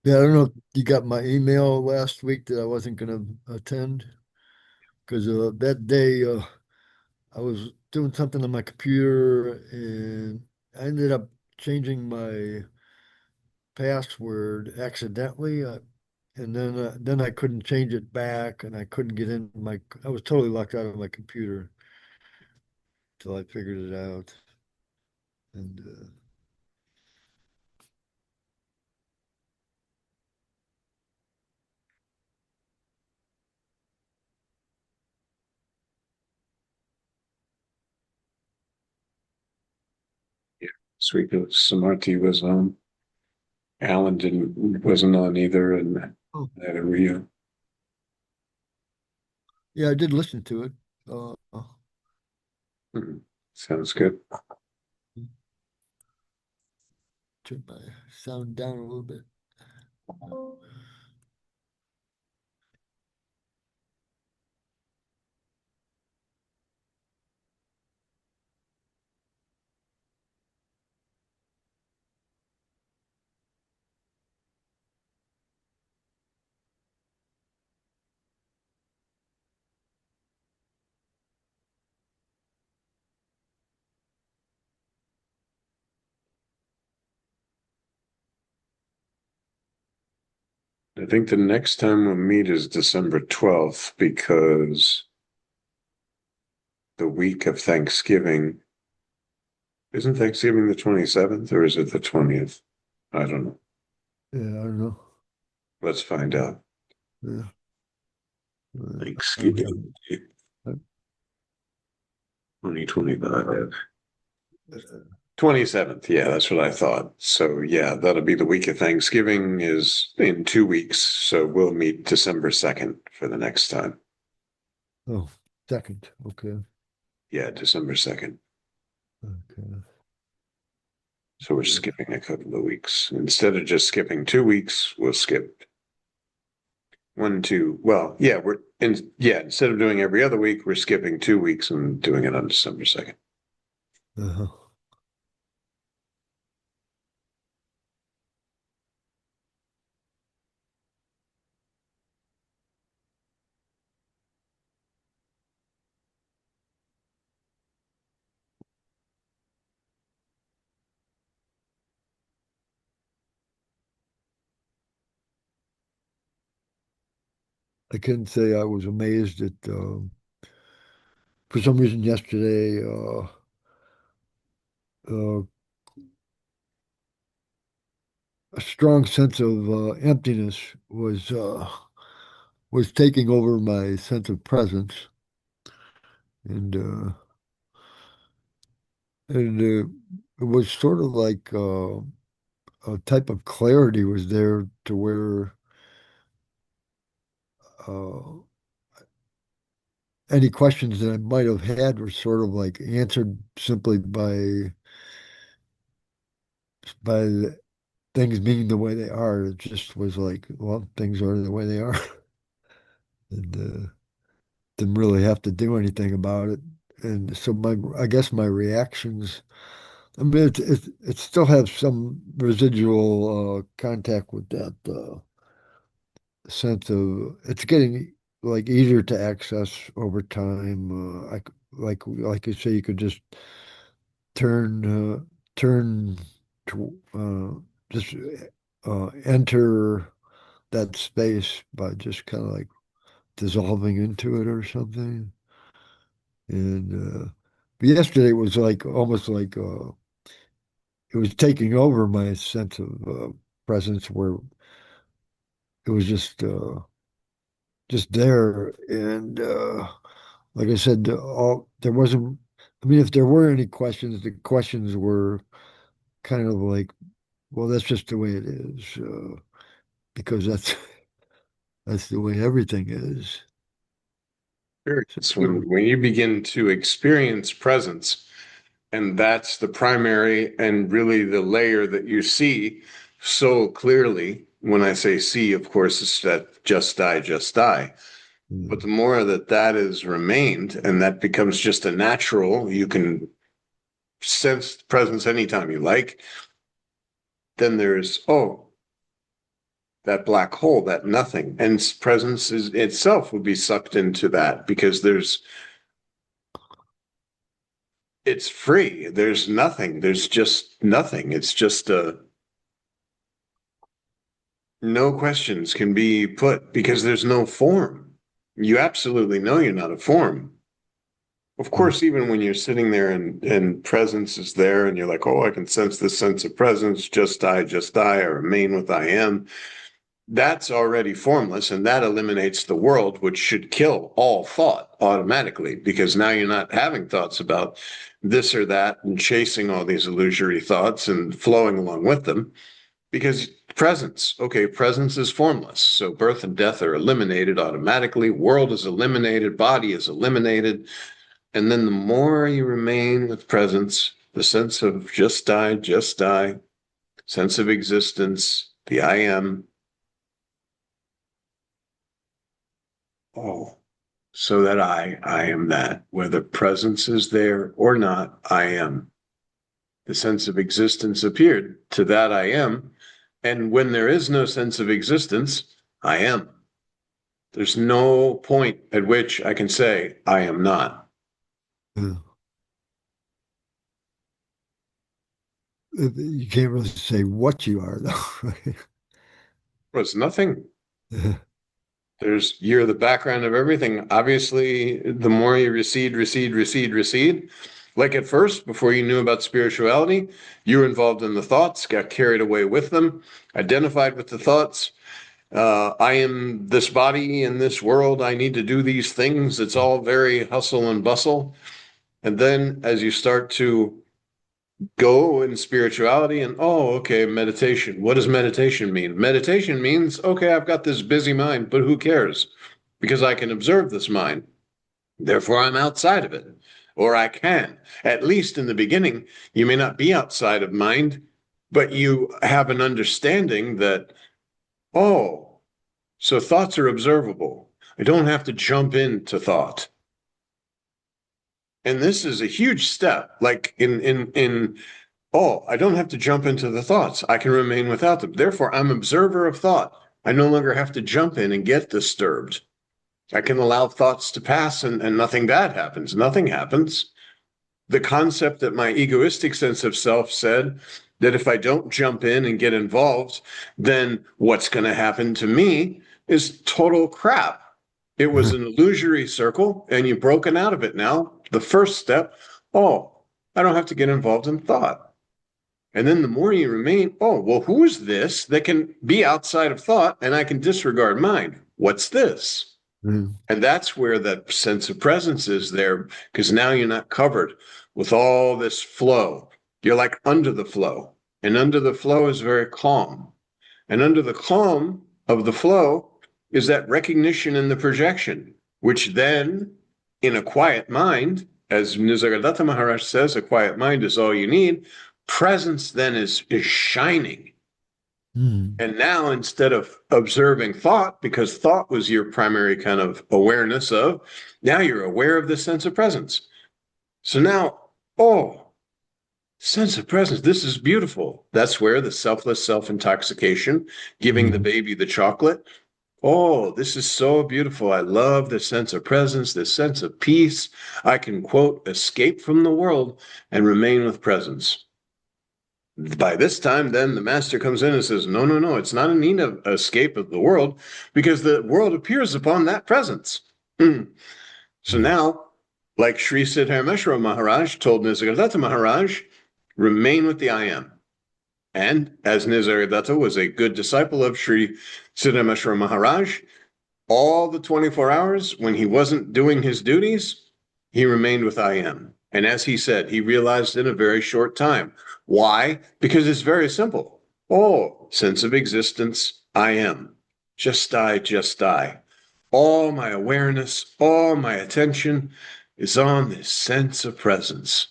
Yeah, I don't know if you got my email last week that I wasn't going to attend because that day I was doing something on my computer and I ended up changing my password accidentally, and then I couldn't change it back, and I couldn't get in my. I was totally locked out of my computer till I figured it out. And Yeah. Sweet Samarthi was on. Alan wasn't on either, and oh, that area. yeah, I did listen to it. Hmm. Sounds good. Turn my sound down a little bit. I think the next time we'll meet is December 12th because the week of Thanksgiving, isn't Thanksgiving the 27th or is it the 20th? I don't know. Yeah, I don't know. Let's find out. Yeah, uh, Thanksgiving uh, 2025. 27th. Yeah, that's what I thought. So yeah, that'll be the week of Thanksgiving is in 2 weeks. So we'll meet December 2nd for the next time. oh, second. Okay. Yeah, December 2nd. Okay. So we're skipping a couple of weeks. Instead of just skipping 2 weeks, we'll skip one, two. Well, yeah, instead of doing every other week, we're skipping 2 weeks and doing it on December 2nd. Uh-huh. I can say I was amazed at, for some reason yesterday, uh, a strong sense of emptiness was taking over my sense of presence, and it was sort of like a type of clarity was there to where uh, any questions that I might have had were sort of like answered simply by things being the way they are. It just was like, well, things are the way they are, and didn't really have to do anything about it. And so I guess my reactions, I mean, it still has some residual contact with that sense of it's getting like easier to access over time. Like you say, you could just turn turn to just enter that space by just kind of like dissolving into it or something. And but yesterday was like almost like it was taking over my sense of presence, where it was just there. And like I said, all there wasn't. I mean, if there were any questions, the questions were kind of like, well, that's just the way it is, because that's the way everything is. So, It's when you begin to experience presence, and that's the primary and really the layer that you see so clearly. When I say see, of course, it's that just die, just die. But the more that that is remained and that becomes just a natural, you can sense presence anytime you like. Then there's, oh, that black hole, that nothing. And presence is itself would be sucked into that because it's free. There's nothing. There's just nothing. It's just no questions can be put because there's no form. You absolutely know you're not a form. Of course, even when you're sitting there and presence is there and you're like, oh, I can sense this sense of presence, just I remain with I am. That's already formless, and that eliminates the world, which should kill all thought automatically, because now you're not having thoughts about this or that and chasing all these illusory thoughts and flowing along with them, because presence is formless. So birth and death are eliminated automatically, world is eliminated, body is eliminated. And then the more you remain with presence, the sense of just I, sense of existence, the I am. Oh, so that I am that. Whether presence is there or not, I am. The sense of existence appeared. To that I am. And when there is no sense of existence, I am. There's no point at which I can say I am not. Yeah. You can't really say what you are, though, right? It's nothing. You're the background of everything. Obviously, the more you recede. Like at first, before you knew about spirituality, you were involved in the thoughts, got carried away with them, identified with the thoughts. I am this body in this world. I need to do these things. It's all very hustle and bustle. And then as you start to go in spirituality and, oh, okay, meditation. What does meditation mean? Meditation means, okay, I've got this busy mind, but who cares? Because I can observe this mind. Therefore, I'm outside of it. Or I can. At least in the beginning, you may not be outside of mind, but you have an understanding that, oh, so thoughts are observable. I don't have to jump into thought. And this is a huge step. Like oh, I don't have to jump into the thoughts. I can remain without them. Therefore, I'm observer of thought. I no longer have to jump in and get disturbed. I can allow thoughts to pass and nothing bad happens. Nothing happens. The concept that my egoistic sense of self said that if I don't jump in and get involved, then what's going to happen to me is total crap. It was an illusory circle and you've broken out of it now. The first step, oh, I don't have to get involved in thought. And then the more you remain, oh, well, who's this that can be outside of thought and I can disregard mind? What's this? Mm. And that's where that sense of presence is there, because now you're not covered with all this flow. You're like under the flow. And under the flow is very calm. And under the calm of the flow is that recognition and the projection, which then, in a quiet mind, as Nisargadatta Maharaj says, a quiet mind is all you need. Presence then is shining. Mm. And now instead of observing thought, because thought was your primary kind of awareness of, now you're aware of the sense of presence. So now, oh, sense of presence, this is beautiful. That's where the selfless self-intoxication, giving the baby the chocolate. Oh, this is so beautiful. I love this sense of presence, this sense of peace. I can, quote, escape from the world and remain with presence. By this time, then the master comes in and says, no, no, no, it's not a need of escape of the world because the world appears upon that presence. So now, like Sri Siddharameshwara Maharaj told Nisargadatta Maharaj, remain with the I am. And as Nisargadatta was a good disciple of Sri Siddharameshwara Maharaj, all the 24 hours when he wasn't doing his duties, he remained with I am. And as he said, he realized in a very short time. Why? Because it's very simple. Oh, sense of existence, I am. Just I. All my awareness, all my attention is on this sense of presence.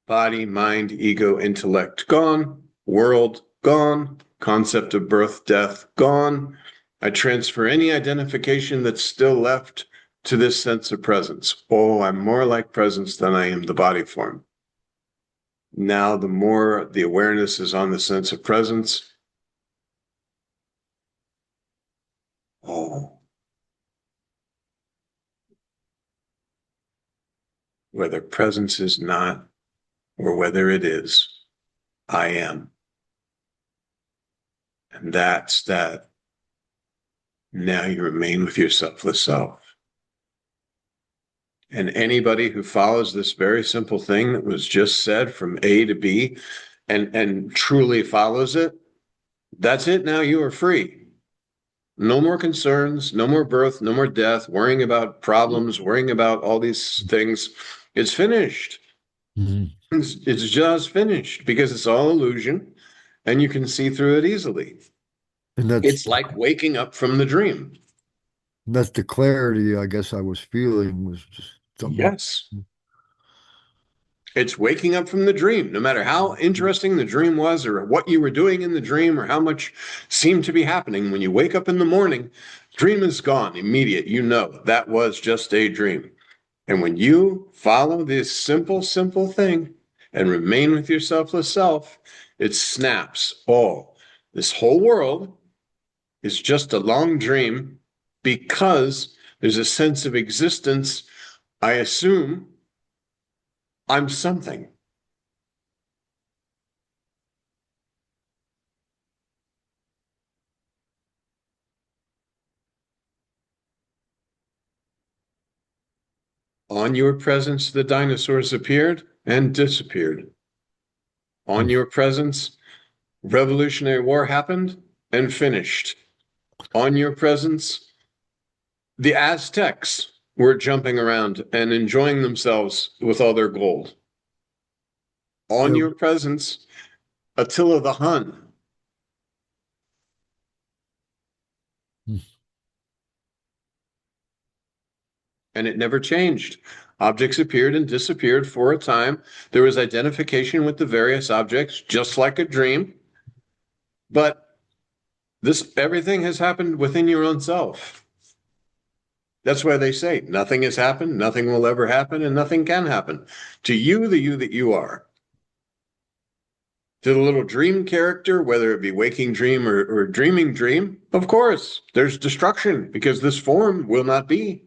Body, mind, ego, intellect gone, world gone, concept of birth, death gone. I transfer any identification that's still left to this sense of presence. Oh, I'm more like presence than I am the body form. Now, the more the awareness is on the sense of presence, oh, whether presence is not or whether it is, I am. And that's that. Now you remain with your selfless self. And anybody who follows this very simple thing that was just said from A to B and truly follows it, that's it. Now you are free. No more concerns, no more birth, no more death, worrying about problems, worrying about all these things. It's finished. Mhm. It's just finished because it's all illusion and you can see through it easily. And It's like waking up from the dream. that's the clarity I guess I was feeling was just something. Yes. It's waking up from the dream, no matter how interesting the dream was or what you were doing in the dream or how much seemed to be happening. When you wake up in the morning, dream is gone, immediate. You know that was just a dream. And when you follow this simple, simple thing and remain with your selfless self, it snaps. Oh, this whole world is just a long dream because there's a sense of existence. I assume I'm something. On your presence, the dinosaurs appeared and disappeared. On your presence, Revolutionary War happened and finished. On your presence, the Aztecs were jumping around and enjoying themselves with all their gold. On Yep. your presence, Attila the Hun, and it never changed. Objects appeared and disappeared for a time. There was identification with the various objects, just like a dream. But this everything has happened within your own self. That's why they say nothing has happened, nothing will ever happen, and nothing can happen to you, the you that you are. To the little dream character, whether it be waking dream or dreaming dream, of course, there's destruction because this form will not be.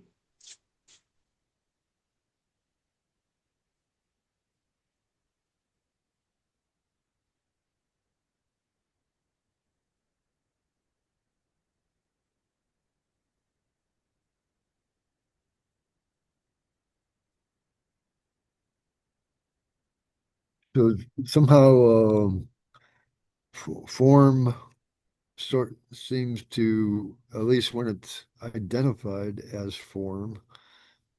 So somehow form sort seems to, at least when it's identified as form,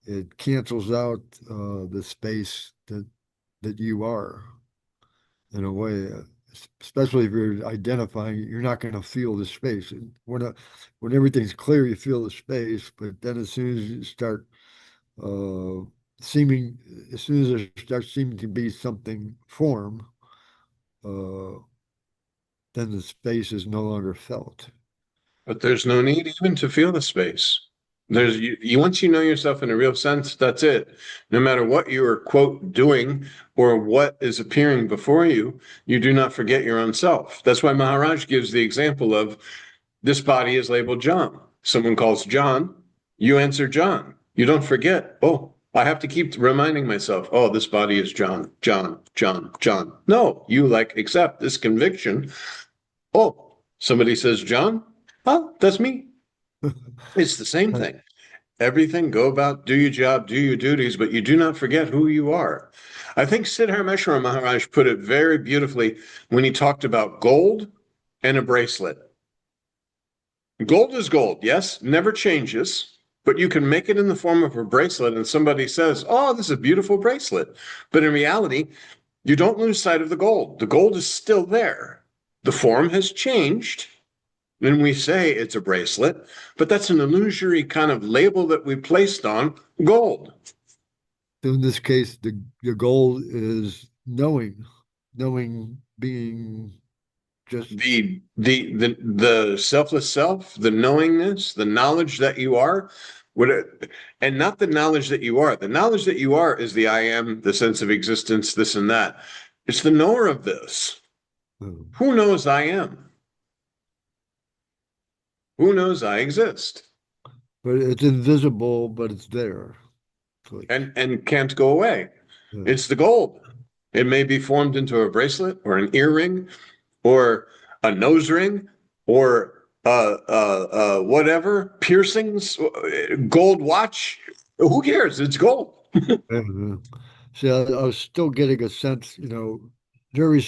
it cancels out the space that you are in a way. Especially if you're identifying, you're not going to feel the space. And when everything's clear, you feel the space. But then as soon as you start uh, seeming, as soon as there starts seeming to be something form, uh, then the space is no longer felt. But there's no need even to feel the space. There's you once you know yourself in a real sense, that's it. No matter what you are, quote, doing or what is appearing before you, you do not forget your own self. That's why Maharaj gives the example of this body is labeled John. Someone calls John, you answer John. You don't forget, oh, I have to keep reminding myself, oh, this body is John, John, John, John. No, you like accept this conviction. Oh, somebody says John. Oh, that's me. It's the same thing. Everything, go about, do your job, do your duties, but you do not forget who you are. I think Siddharmeshwara Maharaj put it very beautifully when he talked about gold and a bracelet. Gold is gold, yes, never changes, but you can make it in the form of a bracelet, and somebody says, oh, this is a beautiful bracelet. But in reality, you don't lose sight of the gold. The gold is still there. The form has changed. Then we say it's a bracelet, but that's an illusory kind of label that we placed on gold. So in this case, the goal is knowing being just The selfless self, the knowingness, the knowledge that you are, what it, and not the knowledge that you are. The knowledge that you are is the I am, the sense of existence, this and that. It's the knower of this. Mm. Who knows I am? Who knows I exist? But it's invisible, but it's there. It's like, And can't go away. yeah, It's the gold. It may be formed into a bracelet or an earring or a nose ring or whatever, piercings, gold watch. Who cares? It's gold. yeah, yeah. See, I was still getting a sense, very,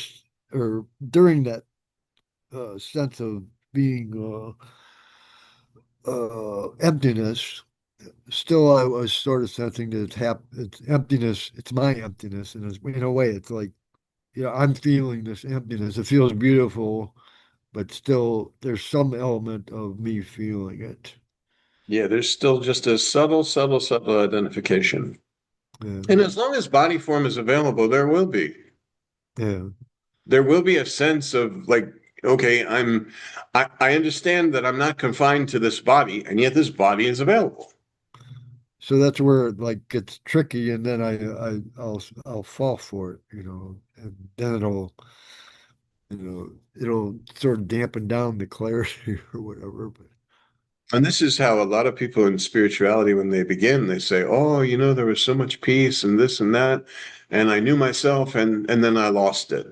or during that sense of being emptiness. Still, I was sort of sensing that it's emptiness. It's my emptiness, and in a way, it's like, I'm feeling this emptiness. It feels beautiful, but still, there's some element of me feeling it. Yeah, there's still just a subtle, subtle, subtle identification. Yeah, And as long as body form is available, there will be. yeah. There will be a sense of like, okay, I understand that I'm not confined to this body, and yet this body is available. So that's where it like gets tricky, and then I'll fall for it, and then it'll sort of dampen down the clarity or whatever. But And this is how a lot of people in spirituality, when they begin, they say, "Oh, there was so much peace and this and that, and I knew myself, and then I lost it."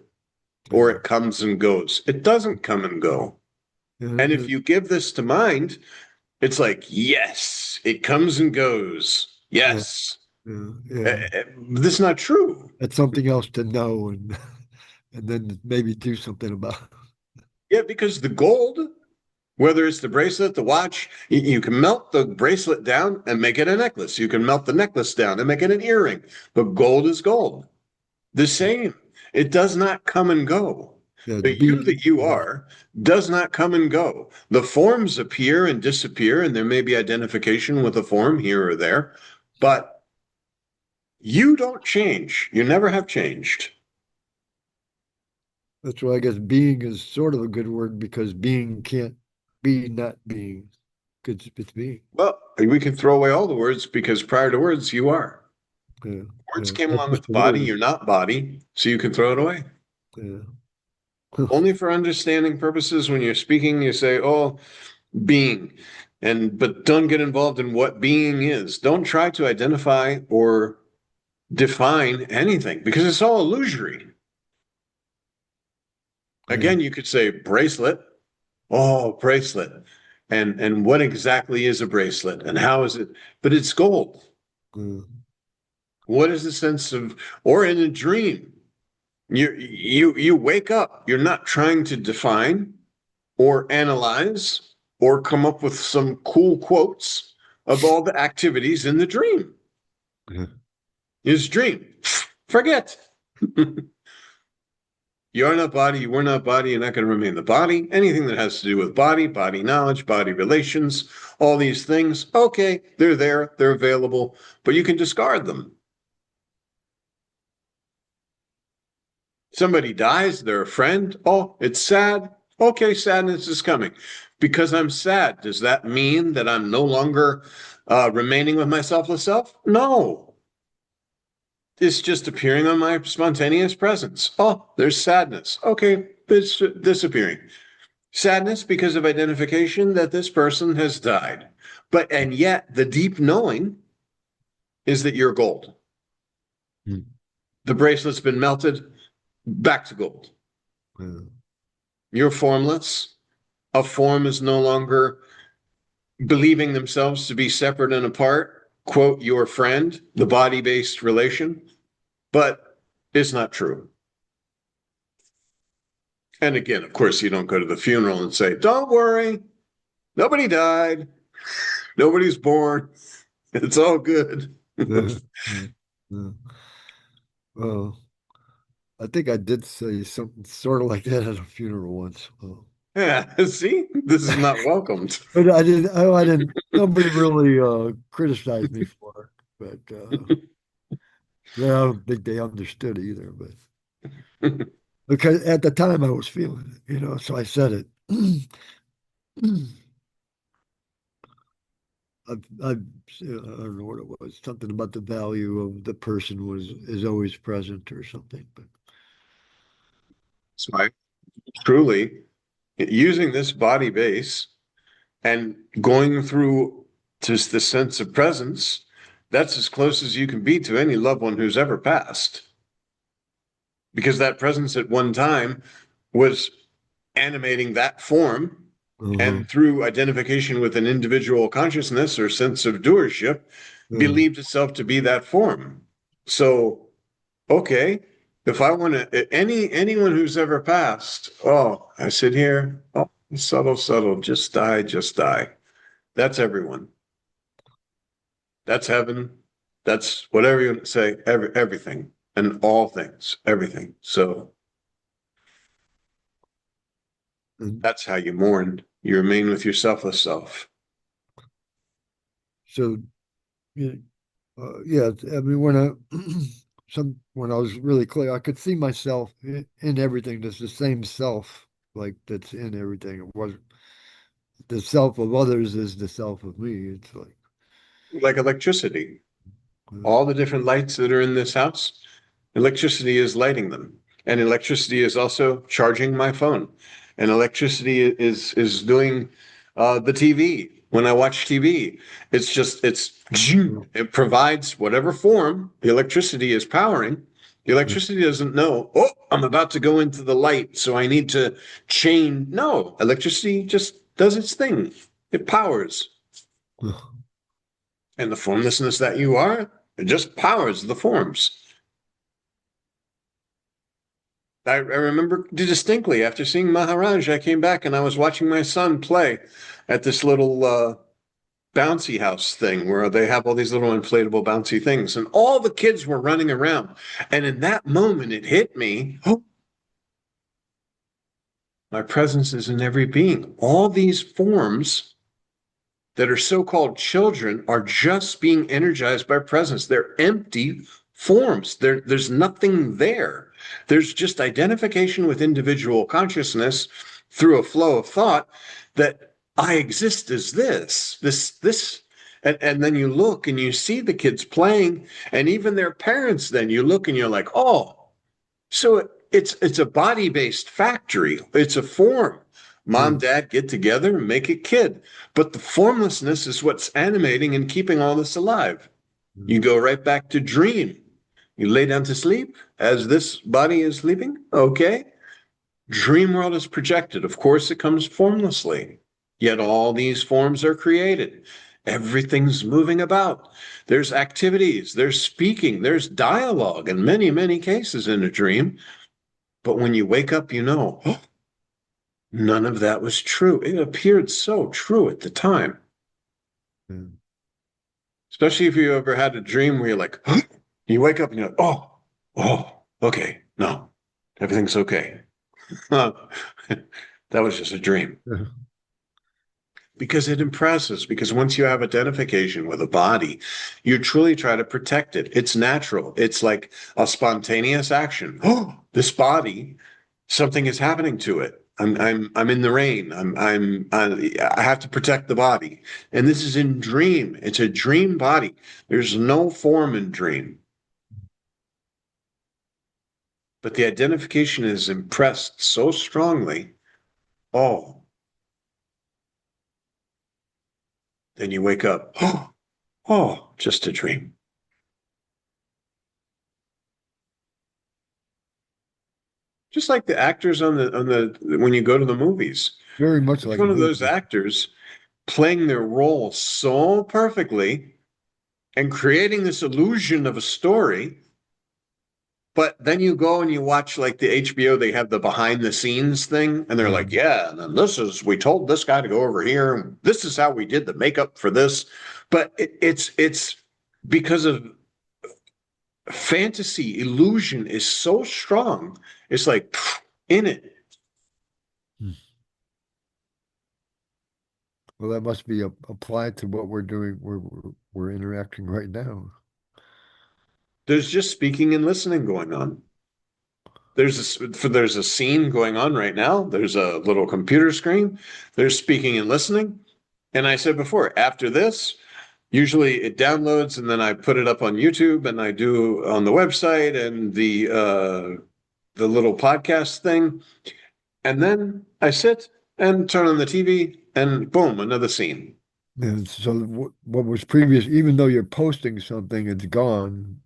Or yeah, it comes and goes. It doesn't come and go. And yeah, if you give this to mind, it's like, yes, it comes and goes. yeah, Yes. yeah, Uh, yeah. uh, This is not true. That's something else to know, and and then maybe do something about it. Yeah, because the gold, whether it's the bracelet, the watch, you can melt the bracelet down and make it a necklace. You can melt the necklace down and make it an earring. But gold is gold. The same. It does not come and go. Yeah, it's The you being. that you Yeah, are does not come and go. The forms appear and disappear, and there may be identification with a form here or there, but you don't change. You never have changed. that's why I guess being is sort of a good word because being can't be not being. It's being. Well, we can throw away all the words because prior to words, you are. Yeah, Words yeah. came That's along just with the body. word. You're not body, so you can throw it away. Yeah. Only for understanding purposes. When you're speaking, you say, "Oh, being," but don't get involved in what being is. Don't try to identify or define anything because it's all illusory. Yeah. Again, you could say bracelet. Oh, bracelet. And what exactly is a bracelet and how is it? But it's gold. Yeah. What is the sense of, or in a dream? You wake up. You're not trying to define or analyze or come up with some cool quotes of all the activities in the dream. Yeah. Is dream. Forget. You are not body, you were not body, you're not going to remain the body. Anything that has to do with body, body knowledge, body relations, all these things, okay, they're there, they're available, but you can discard them. Somebody dies, they're a friend. Oh, it's sad. Okay, sadness is coming. Because I'm sad, does that mean that I'm no longer remaining with my selfless self? No. It's just appearing on my spontaneous presence. Oh, there's sadness. Okay, it's disappearing. Sadness because of identification that this person has died. And yet the deep knowing is that you're gold. Mm. The bracelet's been melted, back to gold. Yeah. You're formless. A form is no longer believing themselves to be separate and apart, quote, your friend, the body based relation, but it's not true. And again, of course, you don't go to the funeral and say, don't worry, nobody died, nobody's born, it's all good. Yeah. Yeah. Yeah. Well, I think I did say something sort of like that at a funeral once. Yeah, see, this is not welcomed. But I didn't, nobody really criticized me for it. But I don't think they understood either. But because at the time I was feeling it, so I said it. I don't know what it was. Something about the value of the person is always present or something. But So I truly using this body base and going through just the sense of presence, that's as close as you can be to any loved one who's ever passed. Because that presence at one time was animating that form, Uh-huh. and through identification with an individual consciousness or sense of doership, Yeah. believed itself to be that form. So, okay, if I want to, anyone who's ever passed, oh, I sit here, oh, subtle, subtle, just die, just die. That's everyone. That's heaven. That's whatever you want to say, everything and all things, everything. So And that's how you mourn. You remain with your selfless self. so, yeah, yeah, I mean, when I when I was really clear, I could see myself in everything. There's the same self, like that's in everything. It was the self of others is the self of me. It's like, Like electricity. uh, All the different lights that are in this house, electricity is lighting them. And electricity is also charging my phone. And electricity is doing the TV. When I watch TV, it provides whatever form the electricity is powering. The electricity doesn't know, oh, I'm about to go into the light, so I need to chain. No, electricity just does its thing. It powers. And the formlessness that you are, it just powers the forms. I remember distinctly after seeing Maharaj, I came back and I was watching my son play at this little bouncy house thing where they have all these little inflatable bouncy things, and all the kids were running around. And in that moment, it hit me, oh, my presence is in every being. All these forms that are so-called children are just being energized by presence. They're empty forms. There's nothing there. There's just identification with individual consciousness through a flow of thought that I exist as this. And then you look and you see the kids playing, and even their parents, then you look and you're like, oh, so it's a body-based factory. It's a form. yeah, Mom, dad get together and make a kid. But the formlessness is what's animating and keeping all this alive. yeah, You go right back to dream. You lay down to sleep as this body is sleeping. Okay. Dream world is projected. Of course, it comes formlessly. Yet all these forms are created. Everything's moving about. There's activities, there's speaking, there's dialogue in many, many cases in a dream. But when you wake up, you know, oh, none of that was true. It appeared so true at the time, yeah. especially if you ever had a dream where you're like, oh, you wake up and you're like, oh, okay, no, everything's okay. That was just a dream. Yeah. Because it impresses, because once you have identification with a body, you truly try to protect it. It's natural. It's like a spontaneous action. Oh, this body, something is happening to it. I'm in the rain. I have to protect the body. And this is in dream. It's a dream body. There's no form in dream. But the identification is impressed so strongly. Oh, then you wake up. Oh, just a dream. Just like the actors on the when you go to the movies. Very much It's like a one of those movie. actors playing their role so perfectly and creating this illusion of a story. But then you go and you watch like the HBO, they have the behind the scenes thing, and they're like, yeah, and then we told this guy to go over here, and this is how we did the makeup for this. But it's because of fantasy illusion is so strong. It's like in it. Well, that must be applied to what we're doing. We're interacting right now. There's just speaking and listening going on. There's a scene going on right now. There's a little computer screen. There's speaking and listening. And I said before, after this, usually it downloads and then I put it up on YouTube and I do on the website and the the little podcast thing, and then I sit and turn on the TV, and boom, another scene. And so what was previous, even though you're posting something, it's gone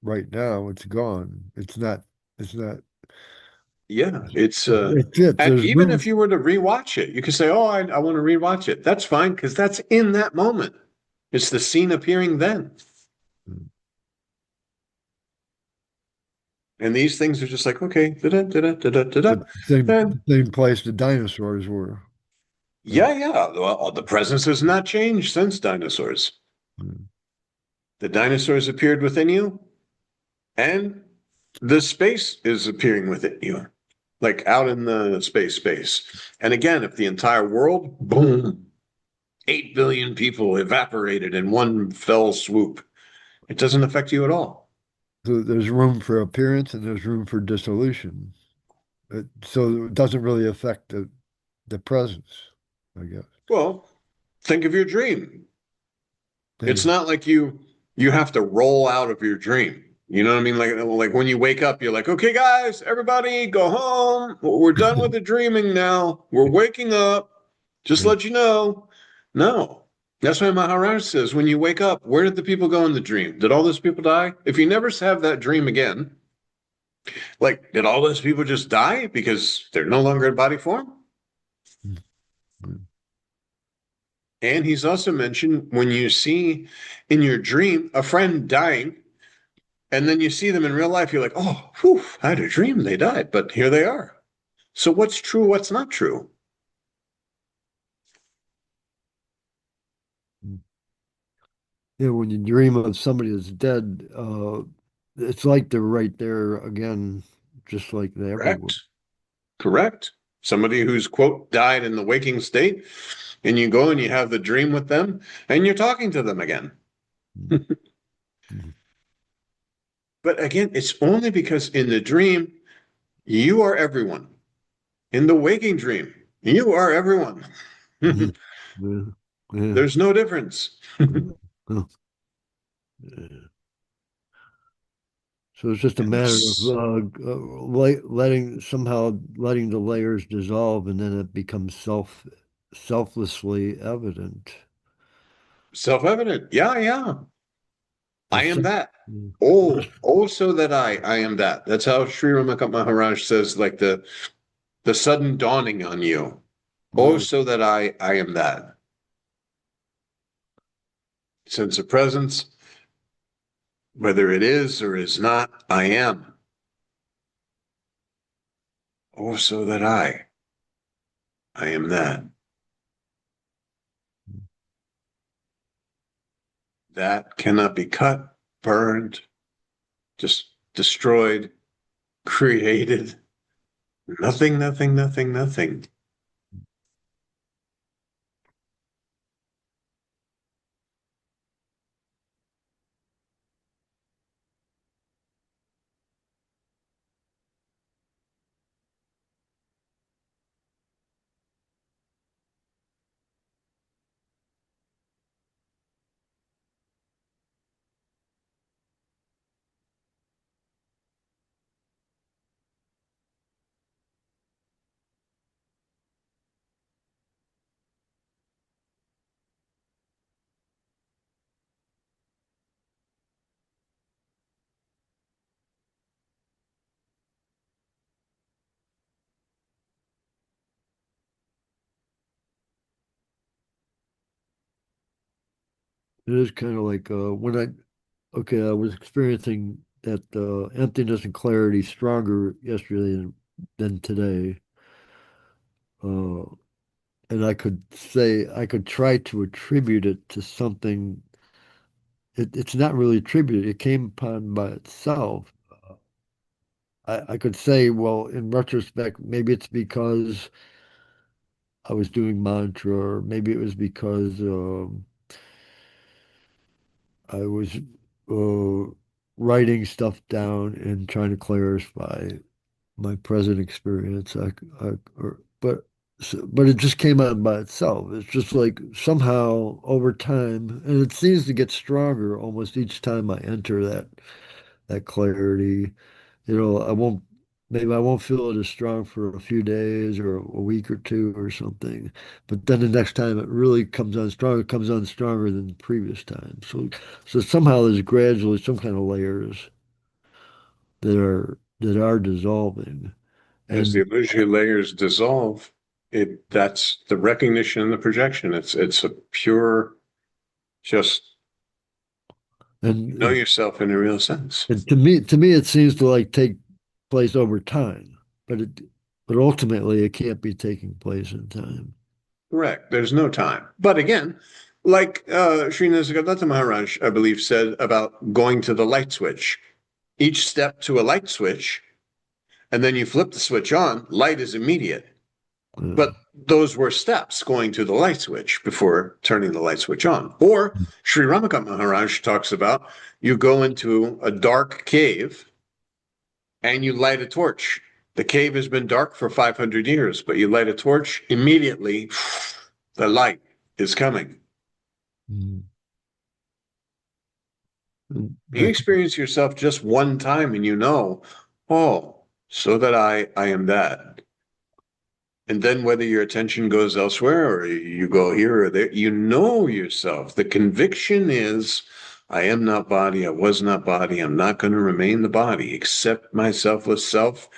right now. It's gone. It's not, Yeah, it's it's it. and There's even room. if you were to rewatch it, you could say, "Oh, I want to rewatch it." That's fine because that's in that moment. It's the scene appearing then. And these things are just like, okay, da-da, da-da, da-da, da-da. The And same place the dinosaurs were. Right? yeah, yeah. Well, the presence has not changed since dinosaurs. Mm. The dinosaurs appeared within you, and the space is appearing within you, like out in the space. And again, if the entire world, boom, 8 billion people evaporated in one fell swoop, it doesn't affect you at all. So there's room for appearance and there's room for dissolution. So it doesn't really affect the presence, I guess. Well, think of your dream. Yeah. It's not like you have to roll out of your dream. You know what I mean? Like when you wake up, you're like, okay, guys, everybody, go home. We're done with the dreaming now. We're waking up. Just Yeah. let you know. No. That's why Maharaj says when you wake up, where did the people go in the dream? Did all those people die? If you never have that dream again, like, did all those people just die because they're no longer in body form? Mm. And he's also mentioned when you see in your dream a friend dying, and then you see them in real life, you're like, oh, whew, I had a dream they died, but here they are. So what's true, what's not true? Mm. Yeah, when you dream of somebody that's dead, it's like they're right there again, just like they ever were. Correct. Correct. Somebody who's, quote, died in the waking state, and you go and you have the dream with them, and you're talking to them again. Mm. Mm. But again, it's only because in the dream, you are everyone. In the waking dream, you are everyone. Yeah. Yeah. Yeah. There's no difference. Yeah. Oh, yeah. So it's just a And matter of letting the layers dissolve, and then it becomes selflessly evident. self-evident. Yeah, yeah. The I am sen- that. mm, Oh, oh, so that I am that. That's how Sri Ramakant Maharaj says, like the sudden dawning on you. Oh, right. so that I am that. Sense of presence, whether it is or is not, I am. Oh, so that I am that. That cannot be cut, burned, just destroyed, created. Nothing, nothing, nothing, nothing. It is kind of like I was experiencing that emptiness and clarity stronger yesterday than today. Uh, and I could try to attribute it to something. It's not really attributed. It came upon by itself. I could say, well, in retrospect, maybe it's because I was doing mantra, or maybe it was because I was uh, writing stuff down and trying to clarify my present experience. But it just came out by itself. It's just like somehow over time, and it seems to get stronger almost each time I enter that clarity. I won't. maybe I won't feel it as strong for a few days or a week or two or something. But then the next time it really comes on strong, it comes on stronger than the previous time. So somehow there's gradually some kind of layers that are dissolving. As the And illusory layers dissolve, that's the recognition and the projection. It's a pure, just know and yourself in a real sense. and to me it seems to like take place over time, but ultimately it can't be taking place in time. Correct. There's no time. But again, like Sri Namakant Maharaj, I believe, said about going to the light switch. Each step to a light switch, and then you flip the switch on, light is immediate. Uh, But those were steps going to the light switch before turning the light switch on. Or Sri Ramakant Maharaj talks about you go into a dark cave and you light a torch. The cave has been dark for 500 years, but you light a torch, immediately the light is coming. mm, You I could, experience yourself just one time and you know, oh, so that I am that. And then whether your attention goes elsewhere or you go here or there, you know yourself. The conviction is, I am not body, I was not body, I'm not going to remain the body, except my selfless self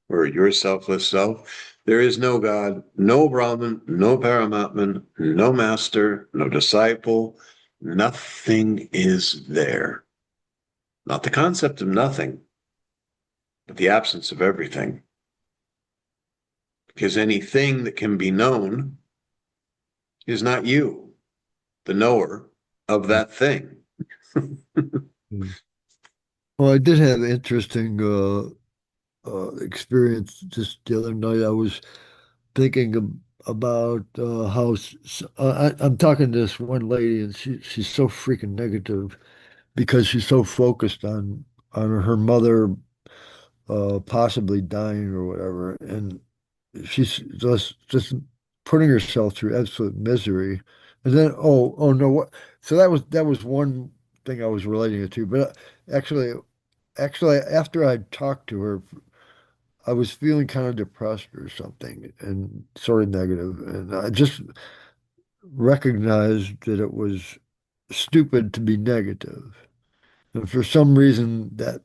or your selfless self. There is no God, no Brahman, no Paramatman, no master, no disciple. Nothing is there. Not the concept of nothing, but the absence of everything. Because anything that can be known is not you, the knower of that thing. mm. Well, I did have interesting experience just the other night. I was thinking about how I'm talking to this one lady, and she's so freaking negative because she's so focused on her mother possibly dying or whatever, and she's just putting herself through absolute misery. And then oh no, what? So that was one thing I was relating it to, but actually after I talked to her, I was feeling kind of depressed or something and sort of negative, and I just recognized that it was stupid to be negative. And for some reason that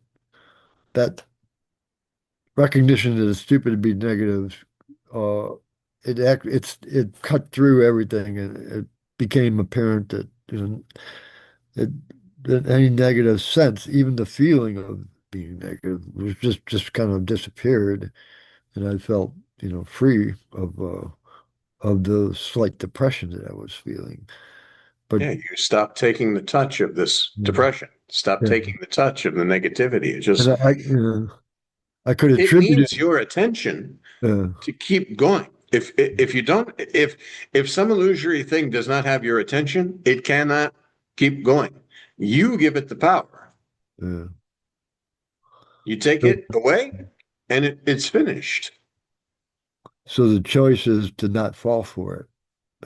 recognition that it's stupid to be negative, uh, it cut through everything, and it became apparent that it, that any negative sense, even the feeling of being negative, was just kind of disappeared, and I felt free of the slight depression that I was feeling. But Yeah, you stop taking the touch of this mm, depression. Stop yeah, taking the touch of the negativity. It and just I could it attribute it. needs your attention Uh, to keep going. If you don't if some illusory thing does not have your attention, it cannot keep going. You give it the power. uh, You take so, it away, and it's finished. so the choice is to not fall for it,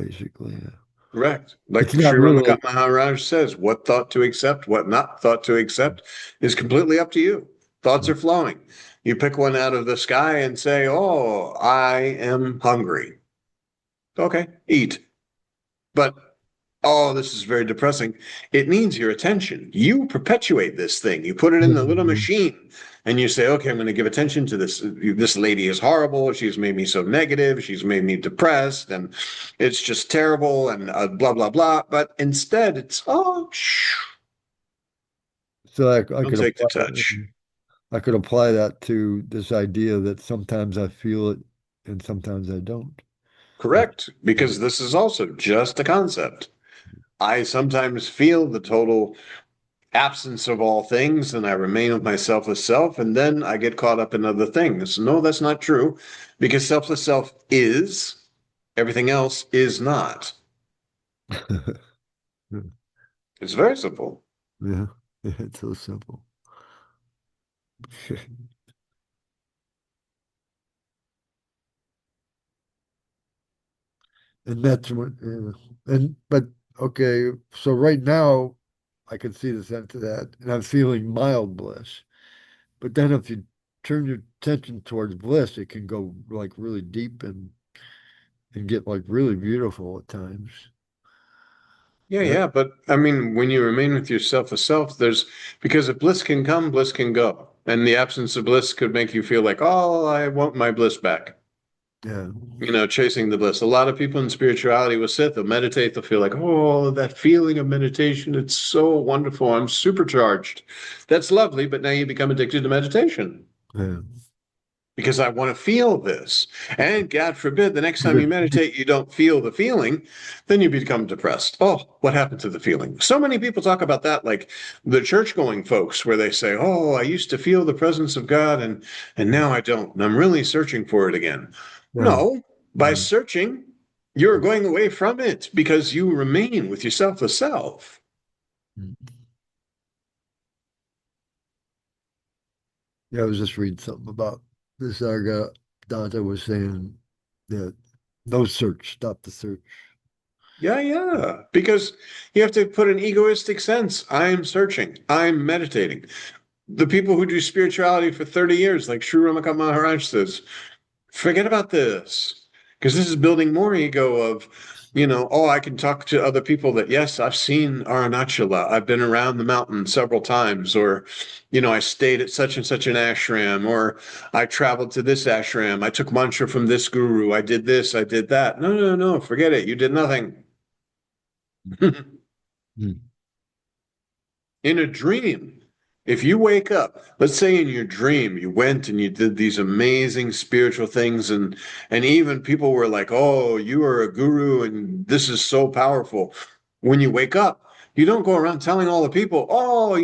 basically. Yeah. Correct. It's Like not Sri really. Ramakant Maharaj says, what thought to accept, what not thought to accept is completely up to you. Thoughts are flowing. You pick one out of the sky and say, oh, I am hungry. Okay, eat. But, oh, this is very depressing. It needs your attention. You perpetuate this thing. You put it in the little Mhm. machine and you say, okay, I'm going to give attention to this. This lady is horrible. She's made me so negative. She's made me depressed and it's just terrible and blah, blah, blah. But instead, it's, oh, shh, So I don't could take the apply touch. I could apply that to this idea that sometimes I feel it and sometimes I don't. I, Correct. Because this is also just a concept. I sometimes feel the total absence of all things and I remain with my selfless self, and then I get caught up in other things. No, that's not true because selfless self is, everything else is not. It's very simple. yeah, it's so simple. And that's what, but okay, so right now I can see the sense of that, and I'm feeling mild bliss. But then if you turn your attention towards bliss, it can go like really deep and get like really beautiful at times. Yeah, That, yeah, but I mean, when you remain with yourself as self, there's because if bliss can come, bliss can go. And the absence of bliss could make you feel like, oh, I want my bliss back. yeah. Chasing the bliss. A lot of people in spirituality will sit, they'll meditate, they'll feel like, oh, that feeling of meditation, it's so wonderful. I'm supercharged. That's lovely, but now you become addicted to meditation Yeah. because I want to feel this. And God forbid, the next time you meditate, you don't feel the feeling, then you become depressed. Oh, what happened to the feeling? So many people talk about that, like the church going folks, where they say, oh, I used to feel the presence of God and now I don't. And I'm really searching for it again. Yeah. No, by searching, you're going away from it because you remain with yourself as self. Yeah, I was just reading something about this Arga Dante was saying that no search, stop the search. Yeah, yeah. Because you have to put an egoistic sense. I'm searching. I'm meditating. The people who do spirituality for 30 years, like Sri Ramakant Maharaj says, forget about this. Because this is building more ego of, oh, I can talk to other people that, yes, I've seen Arunachala. I've been around the mountain several times, or, I stayed at such and such an ashram, or I traveled to this ashram. I took mantra from this guru. I did this. I did that. No, no, no. Forget it. You did nothing. Mm. In a dream, if you wake up, let's say in your dream you went and you did these amazing spiritual things, and even people were like, "Oh, you are a guru and this is so powerful." When you wake up, you don't go around telling all the people, "Oh,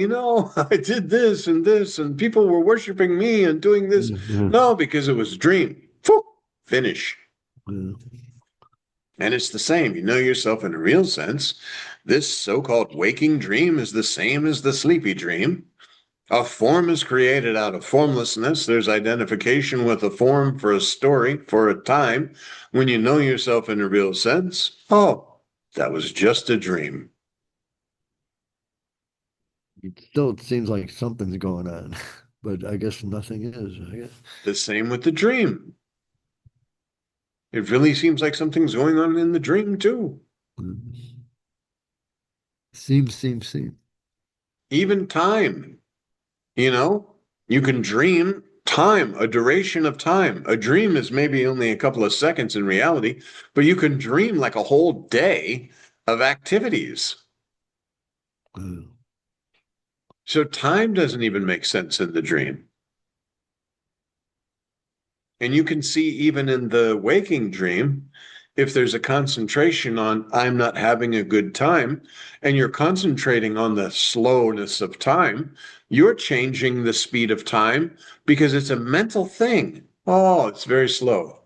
I did this and people were worshiping me and doing this." Yeah. No, because it was a dream. Phew, finish. Yeah. And it's the same. You know yourself in a real sense. This so-called waking dream is the same as the sleepy dream. A form is created out of formlessness. There's identification with a form for a story, for a time. When you know yourself in a real sense, oh, that was just a dream. It still seems like something's going on, but I guess nothing is, I guess. The same with the dream. It really seems like something's going on in the dream, too. Mm. Seems. Even time, you know, you can dream time, a duration of time. A dream is maybe only a couple of seconds in reality, but you can dream like a whole day of activities. Uh, So time doesn't even make sense in the dream. And you can see even in the waking dream, if there's a concentration on I'm not having a good time, and you're concentrating on the slowness of time, you're changing the speed of time because it's a mental thing. Oh, it's very slow.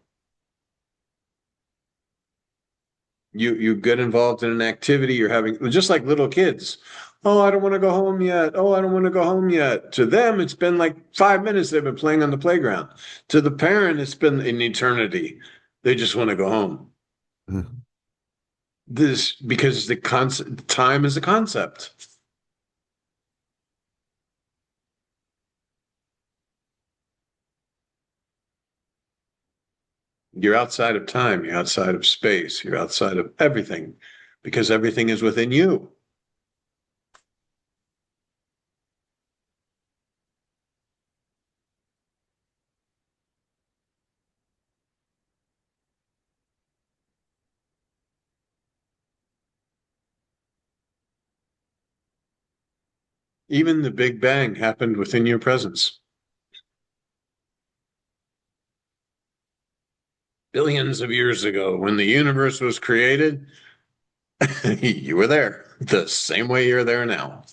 You get involved in an activity you're having, just like little kids. Oh, I don't want to go home yet. Oh, I don't want to go home yet. To them, it's been like 5 minutes they've been playing on the playground. To the parent, it's been an eternity. They just want to go home. uh, This because the concept time is a concept. You're outside of time, you're outside of space, you're outside of everything because everything is within you. Even the Big Bang happened within your presence. Billions of years ago, when the universe was created, you were there the same way you're there now.